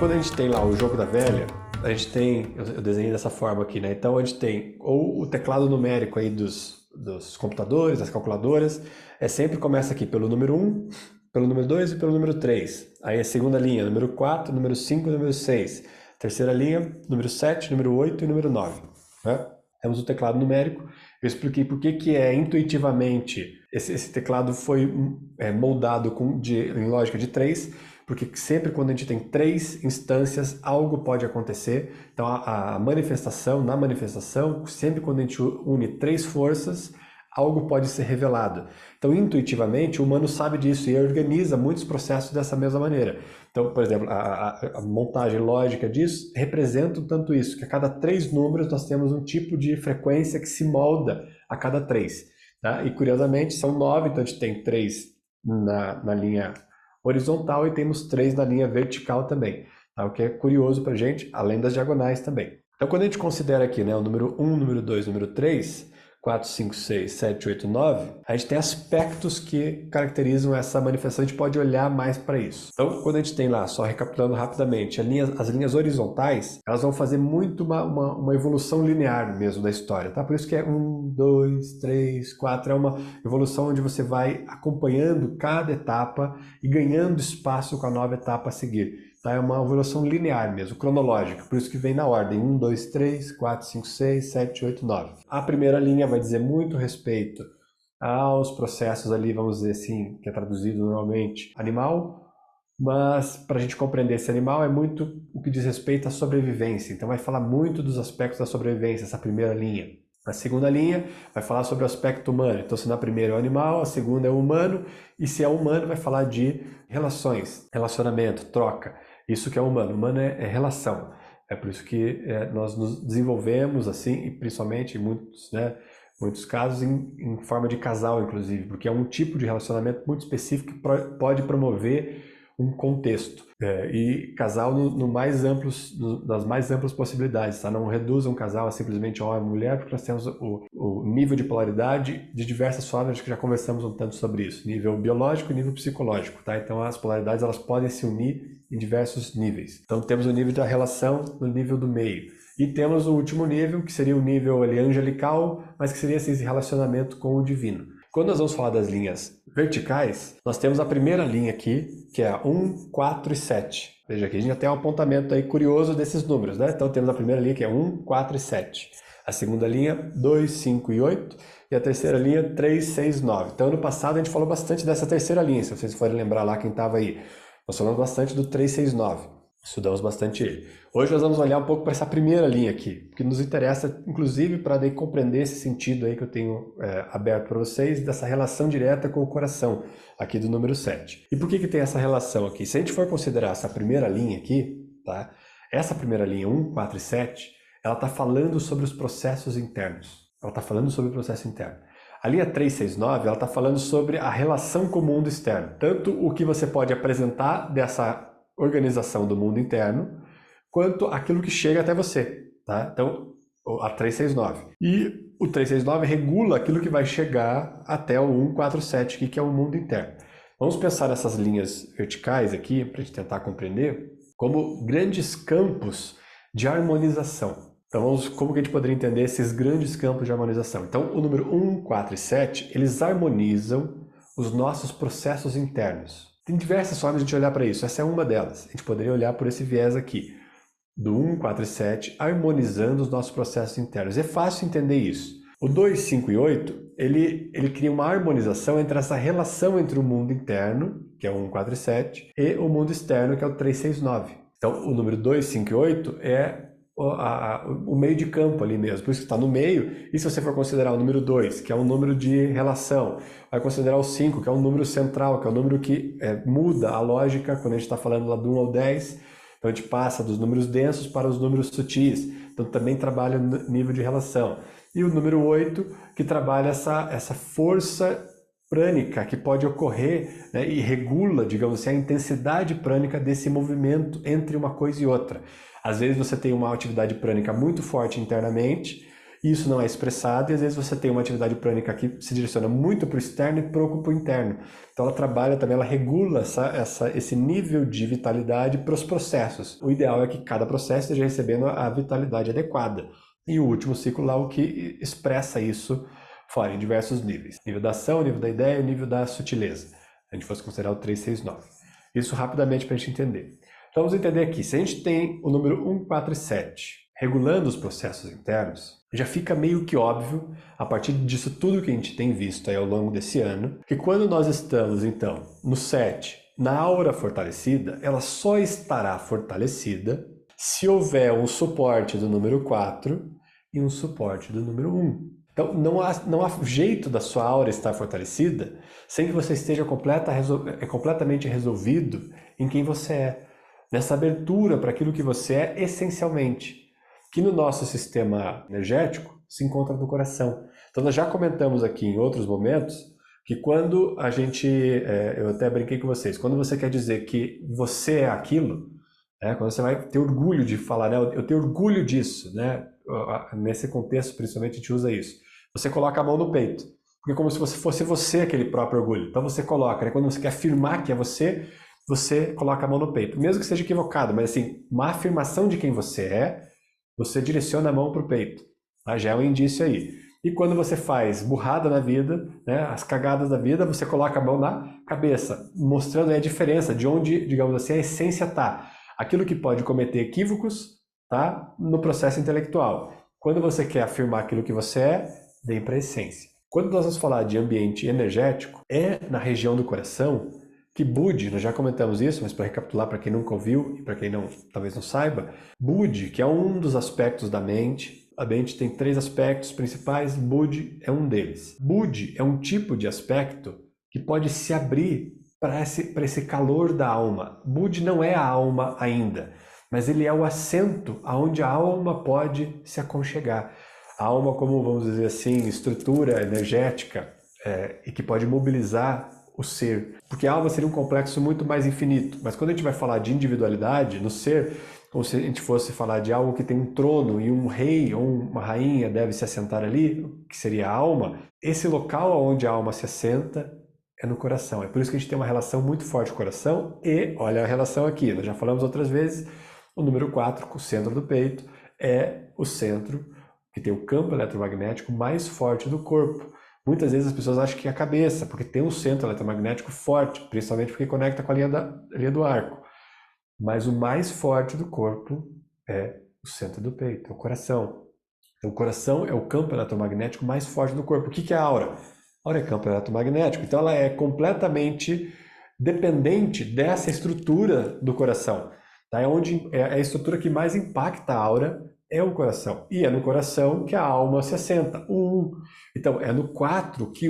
quando a gente tem lá o jogo da velha, a gente tem, eu desenhei dessa forma aqui, né? Então a gente tem ou o teclado numérico aí dos computadores, das calculadoras, sempre começa aqui pelo número 1, pelo número 2 e pelo número 3. Aí a segunda linha, número 4, número 5 e número 6. Terceira linha, número 7, número 8 e número 9. Né? Temos o teclado numérico. Eu expliquei por que intuitivamente esse teclado foi moldado em lógica de 3, porque sempre quando a gente tem 3 instâncias, algo pode acontecer. Então na manifestação, sempre quando a gente une 3 forças, algo pode ser revelado. Então, intuitivamente, o humano sabe disso e organiza muitos processos dessa mesma maneira. Então, por exemplo, a montagem lógica disso representa tanto isso, que a cada 3 números nós temos um tipo de frequência que se molda a cada 3. Tá? E, curiosamente, são 9, então a gente tem 3 na linha horizontal e temos 3 na linha vertical também. Tá? O que é curioso para a gente, além das diagonais também. Então, quando a gente considera aqui, né, o número 1, número 2, número 3... 4, 5, 6, 7, 8, 9, a gente tem aspectos que caracterizam essa manifestação, a gente pode olhar mais para isso. Então, quando a gente tem lá, só recapitulando rapidamente, as linhas horizontais, elas vão fazer muito uma evolução linear mesmo da história, tá? Por isso que é 1, 2, 3, 4, é uma evolução onde você vai acompanhando cada etapa e ganhando espaço com a nova etapa a seguir. Tá? É uma evolução linear mesmo, cronológica, por isso que vem na ordem 1, 2, 3, 4, 5, 6, 7, 8, 9. A primeira linha vai dizer muito respeito aos processos ali, vamos dizer assim, que é traduzido normalmente animal, mas para a gente compreender esse animal é muito o que diz respeito à sobrevivência, então vai falar muito dos aspectos da sobrevivência, essa primeira linha. A segunda linha vai falar sobre o aspecto humano, então se na primeira é o animal, a segunda é o humano, e se é humano vai falar de relações, relacionamento, troca. Isso que é humano. Humano é relação. É por isso que nós nos desenvolvemos assim, e principalmente em muitos casos em forma de casal, inclusive, porque é um tipo de relacionamento muito específico que pode promover um contexto. E casal nas mais amplas possibilidades, tá? Não reduza um casal a simplesmente homem e mulher, porque nós temos o nível de polaridade de diversas formas, acho que já conversamos um tanto sobre isso, nível biológico e nível psicológico, tá? Então as polaridades elas podem se unir em diversos níveis. Então temos o nível da relação no nível do meio. E temos o último nível, que seria o nível ali, angelical, mas que seria assim, esse relacionamento com o divino. Quando nós vamos falar das linhas verticais, nós temos a primeira linha aqui, que é a 1, 4 e 7. Veja aqui, a gente já tem um apontamento aí curioso desses números, né? Então temos a primeira linha que é 1, 4 e 7. A segunda linha, 2, 5 e 8. E a terceira linha, 3, 6, 9. Então, ano passado a gente falou bastante dessa terceira linha, se vocês forem lembrar lá quem estava aí. Nós falamos bastante do 3, 6, 9. Estudamos bastante ele. Hoje nós vamos olhar um pouco para essa primeira linha aqui, que nos interessa, inclusive, para daí compreender esse sentido aí que eu tenho aberto para vocês, dessa relação direta com o coração, aqui do número 7. E por que tem essa relação aqui? Se a gente for considerar essa primeira linha aqui, tá? Essa primeira linha, 1, 4 e 7, ela está falando sobre os processos internos. Ela está falando sobre o processo interno. A linha 3, 6, 9, ela está falando sobre a relação com o mundo externo. Tanto o que você pode apresentar dessa organização do mundo interno, quanto aquilo que chega até você, tá? Então, a 369. E o 369 regula aquilo que vai chegar até o 147, que é o mundo interno. Vamos pensar nessas linhas verticais aqui, para a gente tentar compreender, como grandes campos de harmonização. Então, como que a gente poderia entender esses grandes campos de harmonização? Então, o número 1, 4 e 7, eles harmonizam os nossos processos internos. Tem diversas formas de a gente olhar para isso, essa é uma delas. A gente poderia olhar por esse viés aqui, do 1, 4 e 7, harmonizando os nossos processos internos. É fácil entender isso. O 2, 5 e 8, ele cria uma harmonização entre essa relação entre o mundo interno, que é o 1, 4 e 7, e o mundo externo, que é o 3, 6, 9. Então, o número 2, 5 e 8 é o meio de campo ali mesmo, por isso que está no meio. E se você for considerar o número 2, que é um número de relação, vai considerar o 5, que é um número central, que é um número que muda a lógica quando a gente está falando lá do 1 ao 10, então a gente passa dos números densos para os números sutis, então também trabalha no nível de relação. E o número 8, que trabalha essa força prânica que pode ocorrer, né, e regula, digamos assim, a intensidade prânica desse movimento entre uma coisa e outra. Às vezes você tem uma atividade prânica muito forte internamente e isso não é expressado, e às vezes você tem uma atividade prânica que se direciona muito para o externo e pouco para o interno. Então ela trabalha também, ela regula esse nível de vitalidade para os processos. O ideal é que cada processo esteja recebendo a vitalidade adequada. E o último ciclo lá, o que expressa isso fora, em diversos níveis. Nível da ação, nível da ideia e nível da sutileza. Se a gente fosse considerar o 369. Isso rapidamente para a gente entender. Então vamos entender aqui, se a gente tem o número 1, 4 e 7 regulando os processos internos, já fica meio que óbvio, a partir disso tudo que a gente tem visto aí ao longo desse ano, que quando nós estamos, então, no 7, na aura fortalecida, ela só estará fortalecida se houver um suporte do número 4 e um suporte do número 1. Então, não há jeito da sua aura estar fortalecida sem que você esteja completamente resolvido em quem você é, nessa abertura para aquilo que você é essencialmente, que no nosso sistema energético se encontra no coração. Então nós já comentamos aqui em outros momentos que quando a gente, eu até brinquei com vocês, quando você quer dizer que você é aquilo, quando você vai ter orgulho de falar, né, eu tenho orgulho disso, né, nesse contexto principalmente a gente usa isso, você coloca a mão no peito, porque é como se fosse você aquele próprio orgulho. Então você coloca, né, quando você quer afirmar que é você coloca a mão no peito, mesmo que seja equivocado, mas assim, uma afirmação de quem você é, você direciona a mão para o peito. Tá? Já é um indício aí. E quando você faz burrada na vida, né, as cagadas da vida, você coloca a mão na cabeça, mostrando aí a diferença de onde, digamos assim, a essência está. Aquilo que pode cometer equívocos, tá, no processo intelectual. Quando você quer afirmar aquilo que você é, vem para a essência. Quando nós vamos falar de ambiente energético, é na região do coração que Budi, nós já comentamos isso, mas para recapitular para quem nunca ouviu e para quem não, talvez não saiba, Budi, que é um dos aspectos da mente, a mente tem 3 aspectos principais, Budi é um deles. Budi é um tipo de aspecto que pode se abrir para esse calor da alma. Budi não é a alma ainda, mas ele é o assento aonde a alma pode se aconchegar. A alma como, vamos dizer assim, estrutura energética e que pode mobilizar o ser, porque a alma seria um complexo muito mais infinito, mas quando a gente vai falar de individualidade no ser, ou se a gente fosse falar de algo que tem um trono e um rei ou uma rainha deve se assentar ali, que seria a alma, esse local onde a alma se assenta é no coração. É por isso que a gente tem uma relação muito forte com o coração e, olha a relação aqui, nós já falamos outras vezes, o número 4, o centro do peito, é o centro que tem o campo eletromagnético mais forte do corpo. Muitas vezes as pessoas acham que é a cabeça, porque tem um centro eletromagnético forte, principalmente porque conecta com a linha do arco. Mas o mais forte do corpo é o centro do peito, é o coração. Então, o coração é o campo eletromagnético mais forte do corpo. O que é a aura? A aura é campo eletromagnético, então ela é completamente dependente dessa estrutura do coração. Tá? É a estrutura que mais impacta a aura, é o coração. E é no coração que a alma se assenta. Então, é no 4 que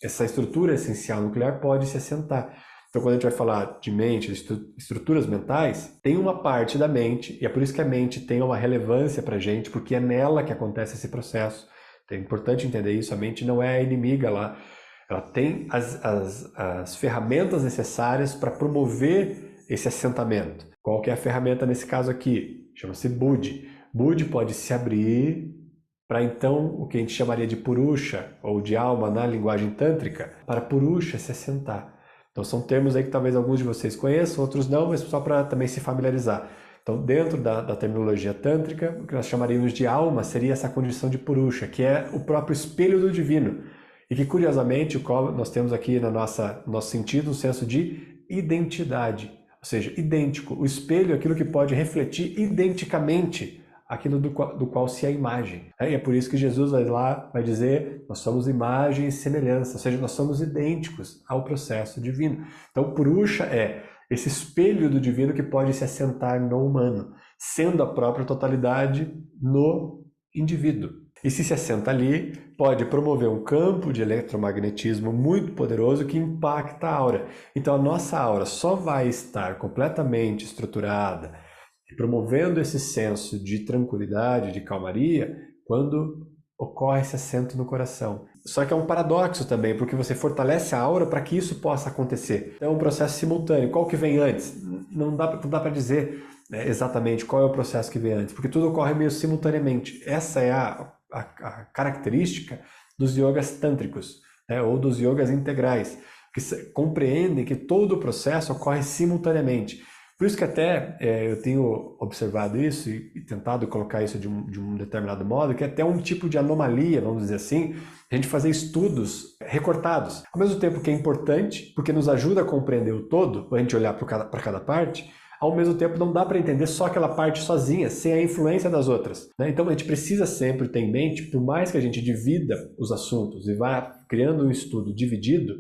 essa estrutura essencial nuclear pode se assentar. Então, quando a gente vai falar de mente, de estruturas mentais, tem uma parte da mente, e é por isso que a mente tem uma relevância para a gente, porque é nela que acontece esse processo. Então, é importante entender isso, a mente não é a inimiga lá. Ela tem as ferramentas necessárias para promover esse assentamento. Qual que é a ferramenta nesse caso aqui? Chama-se Budi. Budi pode se abrir para então o que a gente chamaria de Purusha ou de alma na linguagem tântrica, para Purusha se assentar. Então são termos aí que talvez alguns de vocês conheçam, outros não, mas só para também se familiarizar. Então dentro da terminologia tântrica, o que nós chamaríamos de alma seria essa condição de Purusha, que é o próprio espelho do divino. E que curiosamente nós temos aqui no nosso sentido um senso de identidade, ou seja, idêntico. O espelho é aquilo que pode refletir identicamente aquilo do qual se é a imagem. E é por isso que Jesus vai dizer, nós somos imagem e semelhança, ou seja, nós somos idênticos ao processo divino. Então, Purusha é esse espelho do divino que pode se assentar no humano, sendo a própria totalidade no indivíduo. E se assenta ali, pode promover um campo de eletromagnetismo muito poderoso que impacta a aura. Então, a nossa aura só vai estar completamente estruturada, promovendo esse senso de tranquilidade, de calmaria, quando ocorre esse assento no coração. Só que é um paradoxo também, porque você fortalece a aura para que isso possa acontecer. É um processo simultâneo. Qual que vem antes? Não dá para dizer exatamente qual é o processo que vem antes, porque tudo ocorre meio simultaneamente. Essa é a característica dos yogas tântricos, né, ou dos yogas integrais, que compreendem que todo o processo ocorre simultaneamente. Por isso que até eu tenho observado isso e tentado colocar isso de um determinado modo, que é até um tipo de anomalia, vamos dizer assim, a gente fazer estudos recortados. Ao mesmo tempo que é importante, porque nos ajuda a compreender o todo, a gente olhar para cada parte, ao mesmo tempo não dá para entender só aquela parte sozinha, sem a influência das outras, né? Então a gente precisa sempre ter em mente, por mais que a gente divida os assuntos e vá criando um estudo dividido,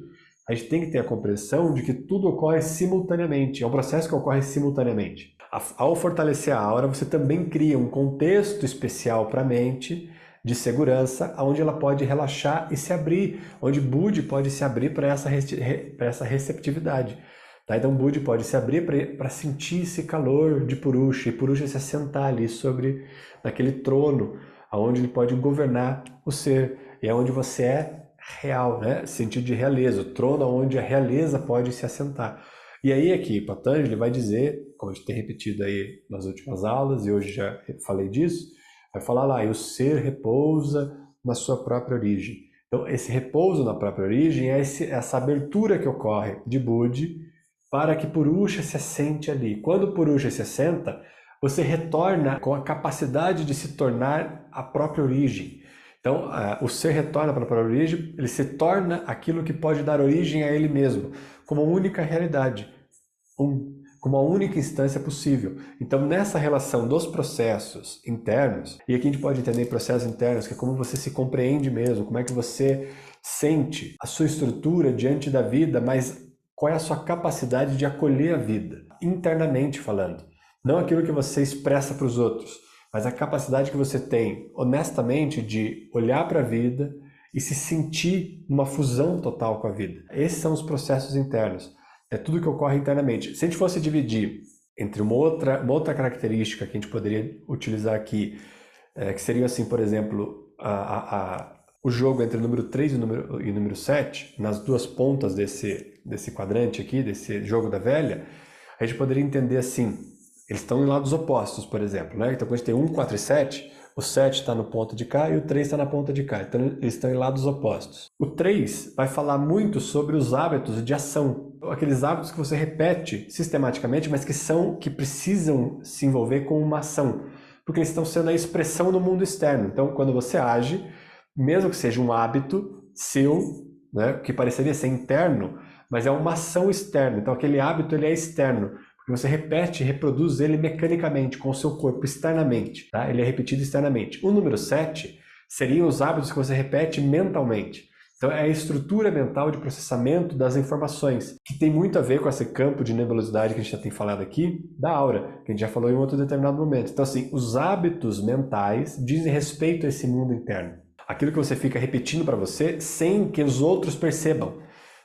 a gente tem que ter a compreensão de que tudo ocorre simultaneamente, é um processo que ocorre simultaneamente. Ao fortalecer a aura, você também cria um contexto especial para a mente, de segurança, onde ela pode relaxar e se abrir, onde Budi pode se abrir para essa receptividade. Tá? Então Budi pode se abrir para sentir esse calor de Purusha, e Purusha se assentar ali naquele trono, onde ele pode governar o ser, e é onde você é real, né? Sentido de realeza, o trono onde a realeza pode se assentar. E aí aqui, Patanjali vai dizer, como a gente tem repetido aí nas últimas aulas, e hoje já falei disso, vai falar lá, e o ser repousa na sua própria origem. Então esse repouso na própria origem é essa abertura que ocorre de Budi para que Purusha se assente ali. Quando Purusha se assenta, você retorna com a capacidade de se tornar a própria origem. Então, o ser retorna para a própria origem, ele se torna aquilo que pode dar origem a ele mesmo, como única realidade, como a única instância possível. Então, nessa relação dos processos internos, e aqui a gente pode entender processos internos, que é como você se compreende mesmo, como é que você sente a sua estrutura diante da vida, mas qual é a sua capacidade de acolher a vida, internamente falando. Não aquilo que você expressa para os outros, mas a capacidade que você tem, honestamente, de olhar para a vida e se sentir numa fusão total com a vida. Esses são os processos internos. É tudo que ocorre internamente. Se a gente fosse dividir entre uma outra característica que a gente poderia utilizar aqui, que seria assim, por exemplo, o jogo entre o número 3 e o número 7, nas duas pontas desse quadrante aqui, desse jogo da velha, a gente poderia entender assim, eles estão em lados opostos, por exemplo, né? Então, quando a gente tem 1, 4 e 7, o 7 está no ponto de cá e o 3 está na ponta de cá. Então, eles estão em lados opostos. O 3 vai falar muito sobre os hábitos de ação. Aqueles hábitos que você repete sistematicamente, mas que precisam se envolver com uma ação. Porque eles estão sendo a expressão do mundo externo. Então, quando você age, mesmo que seja um hábito seu, né, que pareceria ser interno, mas é uma ação externa. Então, aquele hábito ele é externo. Você repete e reproduz ele mecanicamente, com o seu corpo, externamente. Tá? Ele é repetido externamente. O número 7 seriam os hábitos que você repete mentalmente. Então é a estrutura mental de processamento das informações, que tem muito a ver com esse campo de nebulosidade que a gente já tem falado aqui, da aura, que a gente já falou em outro determinado momento. Então assim, os hábitos mentais dizem respeito a esse mundo interno. Aquilo que você fica repetindo para você sem que os outros percebam.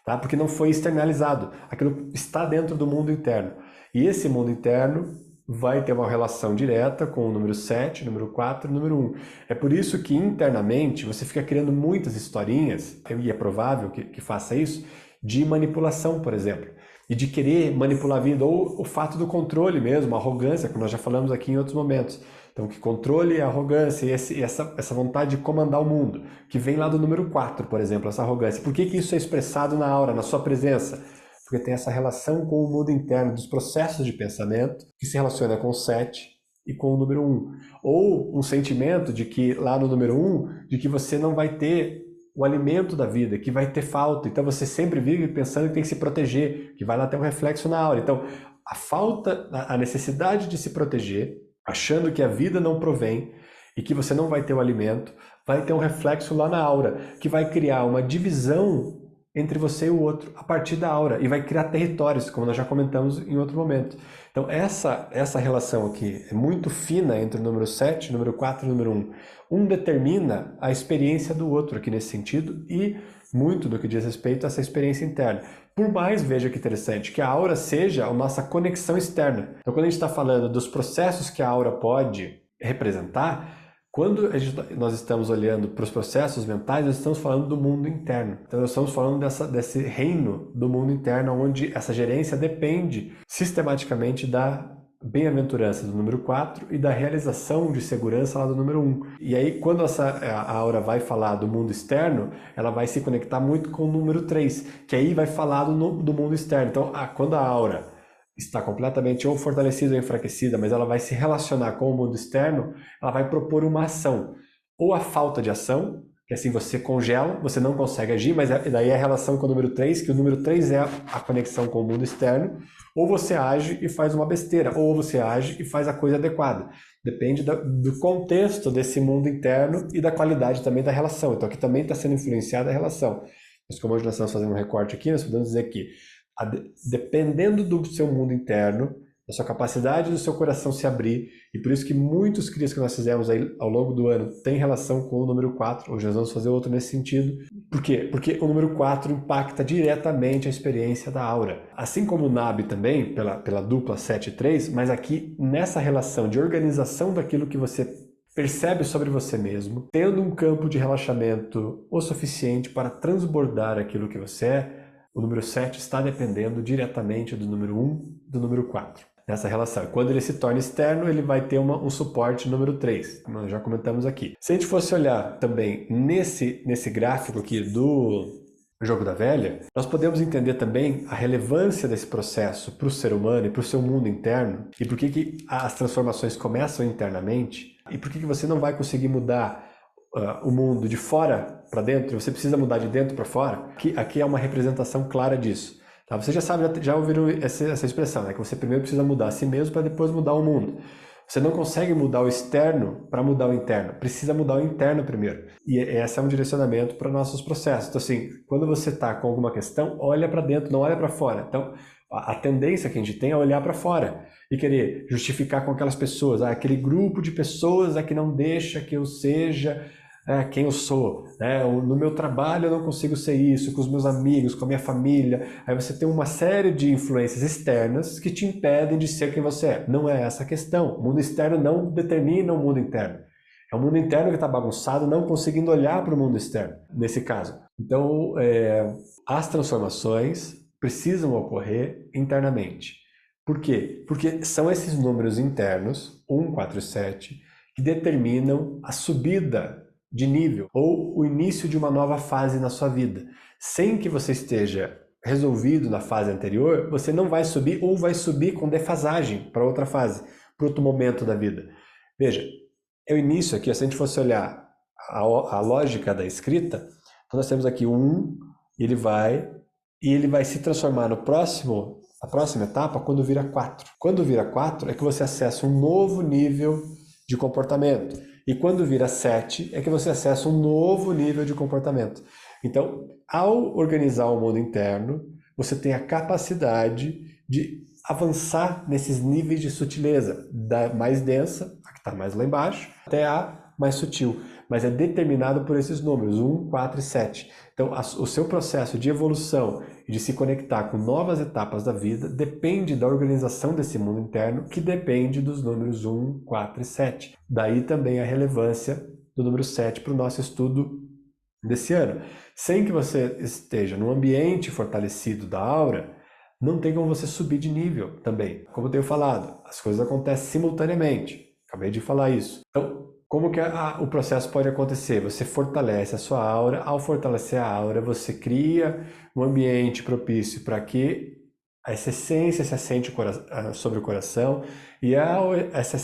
Tá? Porque não foi externalizado. Aquilo está dentro do mundo interno. E esse mundo interno vai ter uma relação direta com o número 7, o número 4 e o número 1. É por isso que internamente você fica criando muitas historinhas, e é provável que faça isso, de manipulação, por exemplo. E de querer manipular a vida, ou o fato do controle mesmo, a arrogância, que nós já falamos aqui em outros momentos. Então, que controle e arrogância, e essa vontade de comandar o mundo, que vem lá do número 4, por exemplo, essa arrogância. Por que isso é expressado na aura, na sua presença? Porque tem essa relação com o mundo interno, dos processos de pensamento, que se relaciona com o 7 e com o número 1. Ou um sentimento de que, lá no número 1, de que você não vai ter o alimento da vida, que vai ter falta. Então você sempre vive pensando que tem que se proteger, que vai lá ter um reflexo na aura. Então, a falta, a necessidade de se proteger, achando que a vida não provém e que você não vai ter o alimento, vai ter um reflexo lá na aura, que vai criar uma divisão entre você e o outro, a partir da aura, e vai criar territórios, como nós já comentamos em outro momento. Então essa relação aqui é muito fina entre o número 7, o número 4 e o número 1. Um determina a experiência do outro aqui nesse sentido, e muito do que diz respeito a essa experiência interna. Por mais, veja que interessante, que a aura seja a nossa conexão externa. Então quando a gente está falando dos processos que a aura pode representar, quando nós estamos olhando para os processos mentais, nós estamos falando do mundo interno. Então nós estamos falando desse reino do mundo interno, onde essa gerência depende sistematicamente da bem-aventurança do número 4 e da realização de segurança lá do número 1. E aí, quando a aura vai falar do mundo externo, ela vai se conectar muito com o número 3, que aí vai falar do mundo externo. Então, quando a aura está completamente ou fortalecida ou enfraquecida, mas ela vai se relacionar com o mundo externo, ela vai propor uma ação. Ou a falta de ação, que assim você congela, você não consegue agir, mas daí é a relação com o número 3, que o número 3 é a conexão com o mundo externo, ou você age e faz uma besteira, ou você age e faz a coisa adequada. Depende do contexto desse mundo interno e da qualidade também da relação. Então aqui também está sendo influenciada a relação. Mas como hoje nós estamos fazendo um recorte aqui, nós podemos dizer que dependendo do seu mundo interno, da sua capacidade do seu coração se abrir, e por isso que muitos crias que nós fizemos aí ao longo do ano têm relação com o número 4, hoje nós vamos fazer outro nesse sentido. Por quê? Porque o número 4 impacta diretamente a experiência da aura. Assim como o NAB também, pela dupla 7 e 3, mas aqui nessa relação de organização daquilo que você percebe sobre você mesmo, tendo um campo de relaxamento o suficiente para transbordar aquilo que você é, o número 7 está dependendo diretamente do número 1, do número 4. Nessa relação. Quando ele se torna externo, ele vai ter um suporte número 3, como nós já comentamos aqui. Se a gente fosse olhar também nesse gráfico aqui do Jogo da Velha, nós podemos entender também a relevância desse processo para o ser humano e para o seu mundo interno, e por que as transformações começam internamente, e por que você não vai conseguir mudar o mundo de fora para dentro, você precisa mudar de dentro para fora. Aqui é uma representação clara disso. Tá? Você já sabe, já ouviram essa expressão, né? Que você primeiro precisa mudar a si mesmo para depois mudar o mundo. Você não consegue mudar o externo para mudar o interno, precisa mudar o interno primeiro. E esse é um direcionamento para nossos processos. Então assim, quando você está com alguma questão, olha para dentro, não olha para fora. Então a tendência que a gente tem é olhar para fora e querer justificar com aquelas pessoas, aquele grupo de pessoas que não deixa que eu seja quem eu sou, né? No meu trabalho eu não consigo ser isso, com os meus amigos, com a minha família. Aí você tem uma série de influências externas que te impedem de ser quem você é. Não é essa a questão. O mundo externo não determina o mundo interno. É o mundo interno que está bagunçado, não conseguindo olhar para o mundo externo, nesse caso. Então, as transformações precisam ocorrer internamente. Por quê? Porque são esses números internos, 1, 4 e 7, que determinam a subida de nível ou o início de uma nova fase na sua vida. Sem que você esteja resolvido na fase anterior, você não vai subir ou vai subir com defasagem para outra fase, para outro momento da vida. Veja, é o início aqui, se a gente fosse olhar a lógica da escrita, então nós temos aqui o 1, ele vai se transformar na próxima etapa quando vira 4. Quando vira 4 é que você acessa um novo nível de comportamento. E quando vira 7, é que você acessa um novo nível de comportamento. Então, ao organizar o mundo interno, você tem a capacidade de avançar nesses níveis de sutileza, da mais densa, a que está mais lá embaixo, até a mais sutil. Mas é determinado por esses números, 1, 4 e 7. Então, o seu processo de evolução e de se conectar com novas etapas da vida depende da organização desse mundo interno, que depende dos números 1, 4 e 7. Daí também a relevância do número 7 para o nosso estudo desse ano. Sem que você esteja num ambiente fortalecido da aura, não tem como você subir de nível também. Como eu tenho falado, as coisas acontecem simultaneamente. Acabei de falar isso. Então, como que o processo pode acontecer? Você fortalece a sua aura. Ao fortalecer a aura, você cria um ambiente propício para que essa essência se assente sobre o coração, e ao essa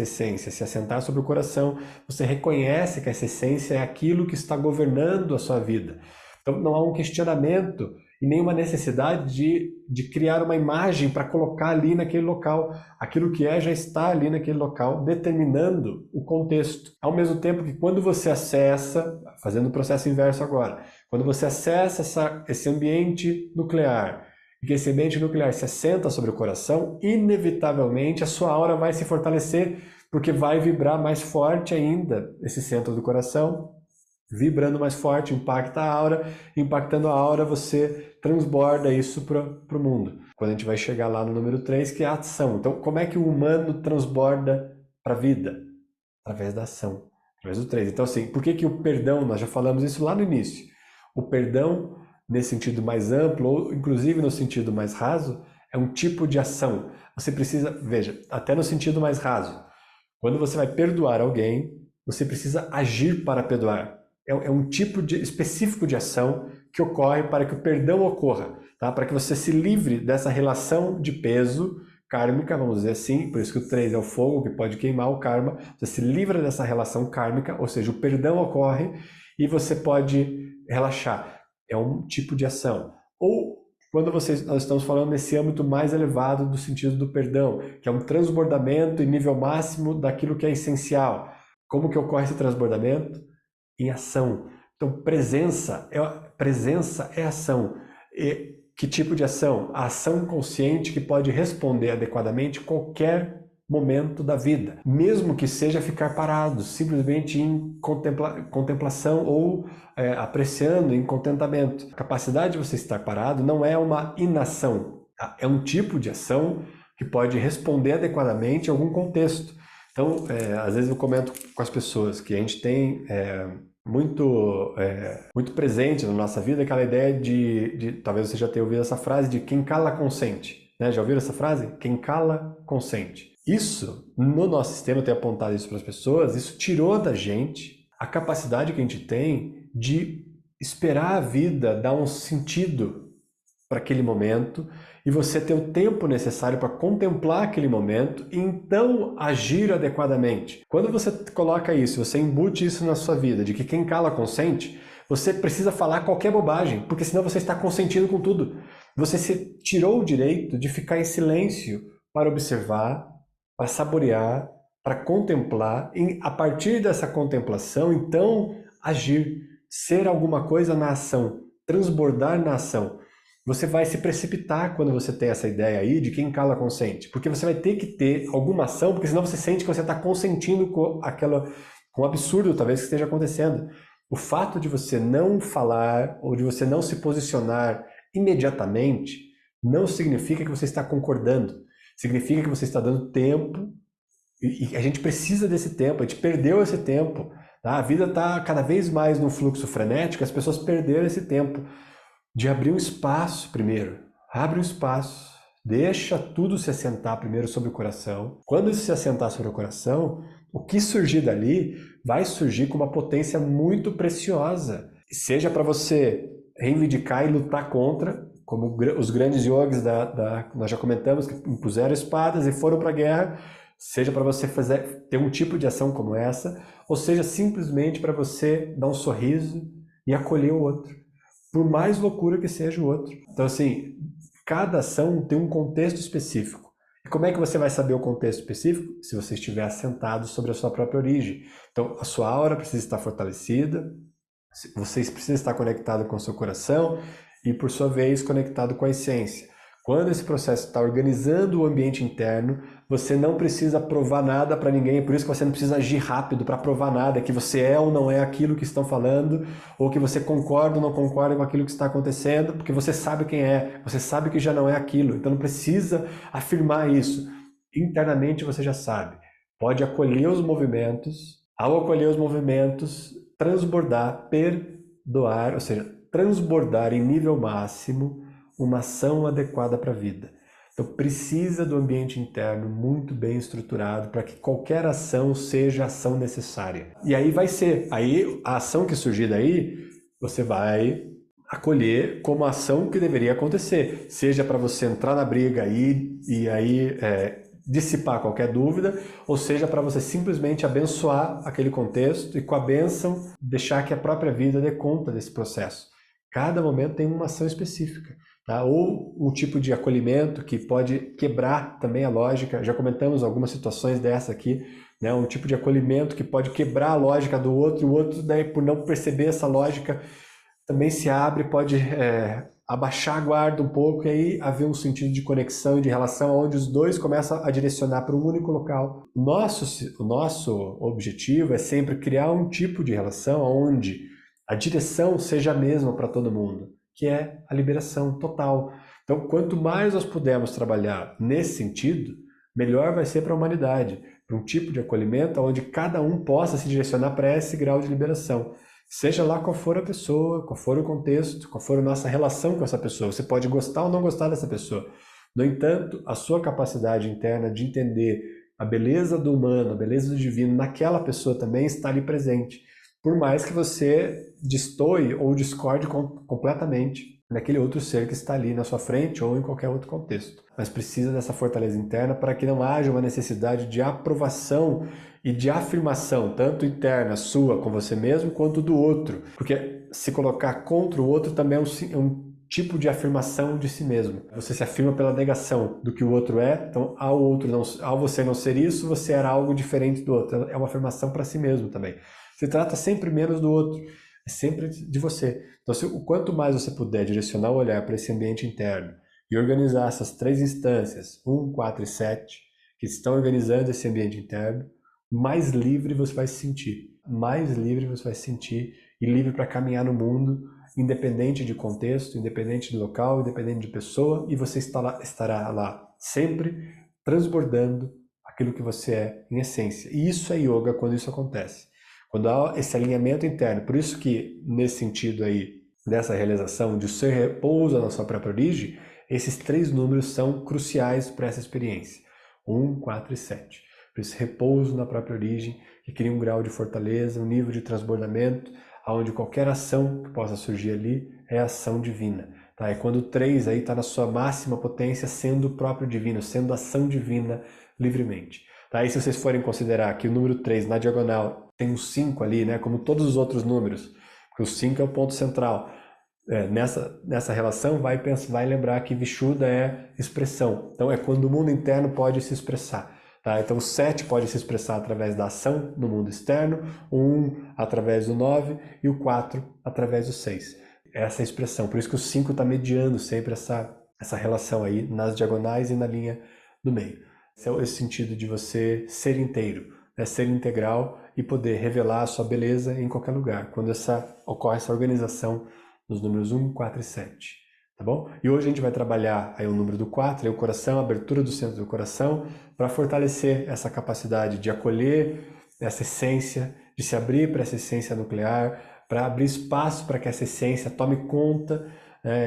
essência se assentar sobre o coração, você reconhece que essa essência é aquilo que está governando a sua vida. Então não há um questionamento e nenhuma necessidade de criar uma imagem para colocar ali naquele local. Aquilo que já está ali naquele local, determinando o contexto. Ao mesmo tempo que quando você acessa, fazendo o processo inverso agora, quando você acessa esse ambiente nuclear, e que esse ambiente nuclear se assenta sobre o coração, inevitavelmente a sua aura vai se fortalecer, porque vai vibrar mais forte ainda esse centro do coração, vibrando mais forte, impacta a aura, impactando a aura você transborda isso para o mundo. Quando a gente vai chegar lá no número 3, que é a ação. Então, como é que o humano transborda para a vida? Através da ação, através do 3. Então, assim, por que o perdão, nós já falamos isso lá no início, o perdão nesse sentido mais amplo, ou inclusive no sentido mais raso, é um tipo de ação. Você precisa, veja, até no sentido mais raso, quando você vai perdoar alguém, você precisa agir para perdoar. É um tipo específico de ação que ocorre para que o perdão ocorra, tá? Para que você se livre dessa relação de peso kármica, vamos dizer assim, por isso que o 3 é o fogo que pode queimar o karma, você se livra dessa relação kármica, ou seja, o perdão ocorre e você pode relaxar. É um tipo de ação. Ou quando nós estamos falando nesse âmbito mais elevado do sentido do perdão, que é um transbordamento em nível máximo daquilo que é essencial. Como que ocorre esse transbordamento? Em ação. Então, presença é ação. E que tipo de ação? A ação consciente que pode responder adequadamente qualquer momento da vida, mesmo que seja ficar parado, simplesmente em contemplação ou apreciando em contentamento. A capacidade de você estar parado não é uma inação, tá? É um tipo de ação que pode responder adequadamente a algum contexto. Então, às vezes eu comento com as pessoas que a gente tem muito presente na nossa vida aquela ideia talvez você já tenha ouvido essa frase de quem cala consente, né? Já ouviram essa frase? Quem cala consente. Isso, no nosso sistema, eu tenho apontado isso para as pessoas, isso tirou da gente a capacidade que a gente tem de esperar a vida dar um sentido para aquele momento e você ter o tempo necessário para contemplar aquele momento e então agir adequadamente. Quando você coloca isso, você embute isso na sua vida, de que quem cala consente, você precisa falar qualquer bobagem, porque senão você está consentindo com tudo. Você se tirou o direito de ficar em silêncio para observar, para saborear, para contemplar, e a partir dessa contemplação, então agir, ser alguma coisa na ação, transbordar na ação. Você vai se precipitar quando você tem essa ideia aí de quem cala consente, porque você vai ter que ter alguma ação, porque senão você sente que você está consentindo com com o absurdo talvez que esteja acontecendo. O fato de você não falar ou de você não se posicionar imediatamente não significa que você está concordando. Significa que você está dando tempo e a gente precisa desse tempo, a gente perdeu esse tempo. Tá? A vida está cada vez mais num fluxo frenético, as pessoas perderam esse tempo de abrir um espaço primeiro. Abre um espaço, deixa tudo se assentar primeiro sobre o coração. Quando isso se assentar sobre o coração, o que surgir dali vai surgir com uma potência muito preciosa. Seja para você reivindicar e lutar contra, como os grandes yogis nós já comentamos, que impuseram espadas e foram para a guerra, seja para você ter um tipo de ação como essa, ou seja simplesmente para você dar um sorriso e acolher o outro, por mais loucura que seja o outro. Então assim, cada ação tem um contexto específico. E como é que você vai saber o contexto específico? Se você estiver assentado sobre a sua própria origem. Então a sua aura precisa estar fortalecida, você precisa estar conectado com o seu coração e, por sua vez, conectado com a essência. Quando esse processo está organizando o ambiente interno, você não precisa provar nada para ninguém, por isso que você não precisa agir rápido para provar nada, que você é ou não é aquilo que estão falando, ou que você concorda ou não concorda com aquilo que está acontecendo, porque você sabe quem é, você sabe que já não é aquilo, então não precisa afirmar isso. Internamente você já sabe. Pode acolher os movimentos, ao acolher os movimentos, transbordar, perdoar, ou seja, transbordar em nível máximo uma ação adequada para a vida. Então precisa do ambiente interno muito bem estruturado para que qualquer ação seja a ação necessária. E aí vai ser, aí a ação que surgir daí, você vai acolher como a ação que deveria acontecer, seja para você entrar na briga aí dissipar qualquer dúvida, ou seja, para você simplesmente abençoar aquele contexto e com a bênção deixar que a própria vida dê conta desse processo. Cada momento tem uma ação específica, tá? Ou um tipo de acolhimento que pode quebrar também a lógica, já comentamos algumas situações dessa aqui, né? Um tipo de acolhimento que pode quebrar a lógica do outro, e o outro daí por não perceber essa lógica também se abre, pode abaixar a guarda um pouco e aí haver um sentido de conexão e de relação onde os dois começam a direcionar para um único local. O nosso objetivo é sempre criar um tipo de relação onde a direção seja a mesma para todo mundo, que é a liberação total. Então, quanto mais nós pudermos trabalhar nesse sentido, melhor vai ser para a humanidade, para um tipo de acolhimento onde cada um possa se direcionar para esse grau de liberação. Seja lá qual for a pessoa, qual for o contexto, qual for a nossa relação com essa pessoa. Você pode gostar ou não gostar dessa pessoa, No entanto, a sua capacidade interna de entender a beleza do humano, a beleza do divino naquela pessoa também está ali presente. Por mais que você destoie ou discorde completamente daquele outro ser que está ali na sua frente ou em qualquer outro contexto. Mas precisa dessa fortaleza interna para que não haja uma necessidade de aprovação e de afirmação, tanto interna sua com você mesmo, quanto do outro. Porque se colocar contra o outro também é um tipo de afirmação de si mesmo. Você se afirma pela negação do que o outro é, então ao você não ser isso, você era algo diferente do outro. É uma afirmação para si mesmo também. Se trata sempre menos do outro, é sempre de você. Então, o quanto mais você puder direcionar o olhar para esse ambiente interno e organizar essas 3 instâncias, 1, 4 e 7, que estão organizando esse ambiente interno, mais livre você vai se sentir. Mais livre você vai se sentir e livre para caminhar no mundo, independente de contexto, independente de local, independente de pessoa, e você estará lá sempre transbordando aquilo que você é em essência. E isso é yoga quando isso acontece. Quando há esse alinhamento interno. Por isso que, nesse sentido aí, dessa realização de ser repouso na sua própria origem, esses 3 números são cruciais para essa experiência. 1, 4 e 7. Por esse repouso na própria origem, que cria um grau de fortaleza, um nível de transbordamento, onde qualquer ação que possa surgir ali é ação divina. Tá? E quando o 3 aí está na sua máxima potência, sendo o próprio divino, sendo ação divina livremente. Tá? E se vocês forem considerar que o número 3 na diagonal tem um 5 ali, né, como todos os outros números, porque o 5 é o ponto central. Nessa relação, vai lembrar que Vishuddha é expressão. Então, é quando o mundo interno pode se expressar. Tá? Então, o 7 pode se expressar através da ação no mundo externo, o 1 através do 9 e o 4 através do 6. Essa é a expressão. Por isso que o 5 está mediando sempre essa relação aí nas diagonais e na linha do meio. Esse é o sentido de você ser inteiro, né? Ser integral e poder revelar a sua beleza em qualquer lugar, quando ocorre essa organização nos números 1, 4 e 7. Tá bom? E hoje a gente vai trabalhar aí o número do 4, aí o coração, a abertura do centro do coração, para fortalecer essa capacidade de acolher essa essência, de se abrir para essa essência nuclear, para abrir espaço para que essa essência tome conta,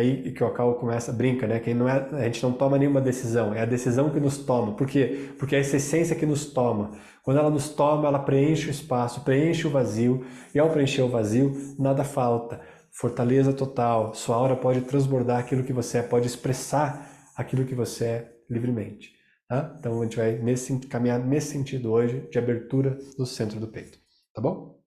e que o Akal brinca, né? Que a gente não toma nenhuma decisão, é a decisão que nos toma. Por quê? Porque é essa essência que nos toma. Quando ela nos toma, ela preenche o espaço, preenche o vazio, e ao preencher o vazio, nada falta. Fortaleza total, sua aura pode transbordar aquilo que você é, pode expressar aquilo que você é livremente. Tá? Então a gente vai caminhar nesse sentido hoje de abertura do centro do peito. Tá bom?